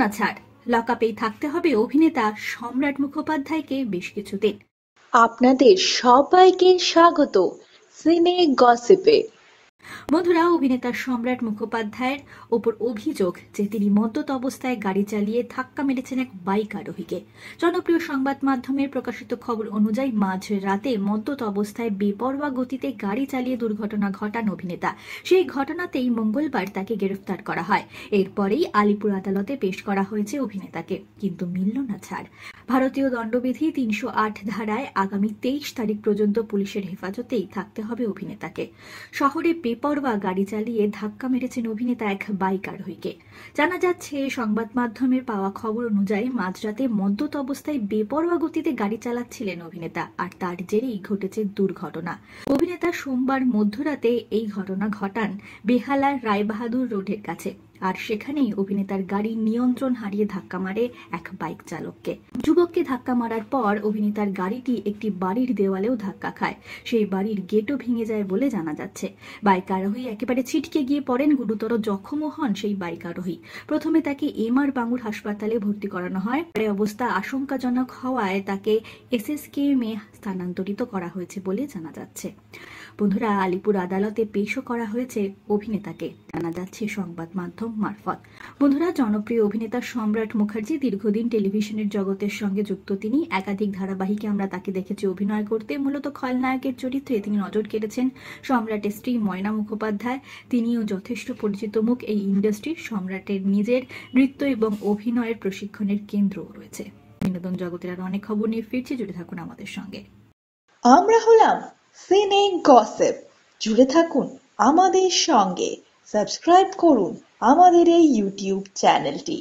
না ছাড়, লকআপেই থাকতে হবে অভিনেতা সম্রাট মুখোপাধ্যায়কে বেশ কিছুদিন। আপনাদের সবাইকে স্বাগত সিনে গসিপে। বন্ধুরা, অভিনেতা সম্রাট মুখোপাধ্যায়ের ওপর অভিযোগ যে তিনি মদ্যপ অবস্থায় গাড়ি চালিয়ে ধাক্কা মেরেছেন এক বাইক আরোহীকে। জনপ্রিয় সংবাদ মাধ্যমের প্রকাশিত খবর অনুযায়ী মাঝ রাতে মদ্যপ অবস্থায় বেপরোয়া গতিতে গাড়ি চালিয়ে দুর্ঘটনা ঘটান অভিনেতা। সেই ঘটনাতেই মঙ্গলবার তাকে গ্রেফতার করা হয়। এরপরেই আলিপুর আদালতে পেশ করা হয়েছে অভিনেতাকে, কিন্তু মিলল না ছাড়। ভারতীয় দণ্ডবিধি ৩০৮ ধারায় আগামী ২৩ তারিখ পর্যন্ত পুলিশের হেফাজতেই থাকতে হবে অভিনেতাকে। শহরে বেপরোয়া গাড়ি চালিয়ে ধাক্কা মেরেছেন অভিনেতা এক বাইক আরোহীকে। জানা যাচ্ছে, সংবাদ মাধ্যমের পাওয়া খবর অনুযায়ী মাঝরাতে মদ্যপ অবস্থায় বেপরোয়া গতিতে গাড়ি চালাচ্ছিলেন অভিনেতা, আর তার জেরেই ঘটেছে দুর্ঘটনা। অভিনেতা সোমবার মধ্যরাতে এই ঘটনা ঘটান বেহালার রায়বাহাদুর রোডের কাছে, আর সেখানেই অভিনেতার গাড়ি নিয়ন্ত্রণ হারিয়ে ধাক্কা মারে এক বাইক চালককে। যুবককে ধাক্কা মারার পর অভিনেতার গাড়িটি একটি বাড়ির দেওয়ালেও ধাক্কা খায়। সেই বাড়ির গেটও ভেঙে যায় বলে জানা যাচ্ছে। বাইক আরোহী একেবারে ছিটকে গিয়ে পড়েন, গুরুতর জখমও হন সেই বাইক আরোহী। প্রথমে তাকে এমআর বাঙুর হাসপাতালে ভর্তি করানো হয়, পরে অবস্থা আশঙ্কাজনক হওয়ায় তাকে এসএসকেএমে স্থানান্তরিত করা হয়েছে বলে জানা যাচ্ছে। বন্ধুরা, আলিপুর আদালতে পেশও করা হয়েছে অভিনেতাকে, জানা যাচ্ছে সংবাদ মাধ্যম মারফত। বন্ধুরা, জনপ্রিয় অভিনেতা সম্রাট মুখার্জি দীর্ঘদিন টেলিভিশনের জগতের সঙ্গে যুক্ত। তিনি একাধিক ধারাবাহিকে আমরা তাকে দেখেছি অভিনয় করতে। মূলত খলনায়কের চরিত্রে তিনি নজর কেড়েছেন সম্রাটের স্ত্রী ময়না মুখোপাধ্যায়। তিনিও যথেষ্ট পরিচিত মুখ এই ইন্ডাস্ট্রির। সম্রাটের নিজের নৃত্য এবং অভিনয়ের প্রশিক্ষণের কেন্দ্রও রয়েছে। বিনোদন জগতের আরো অনেক খবর নিয়ে ফিরছি, জুড়ে থাকুন আমাদের সঙ্গে। আমরা হলাম সিনে গসিপ, জুড়ে থাকুন আমাদের সঙ্গে। সাবস্ক্রাইব করুন আমাদের এই ইউটিউব চ্যানেলটি।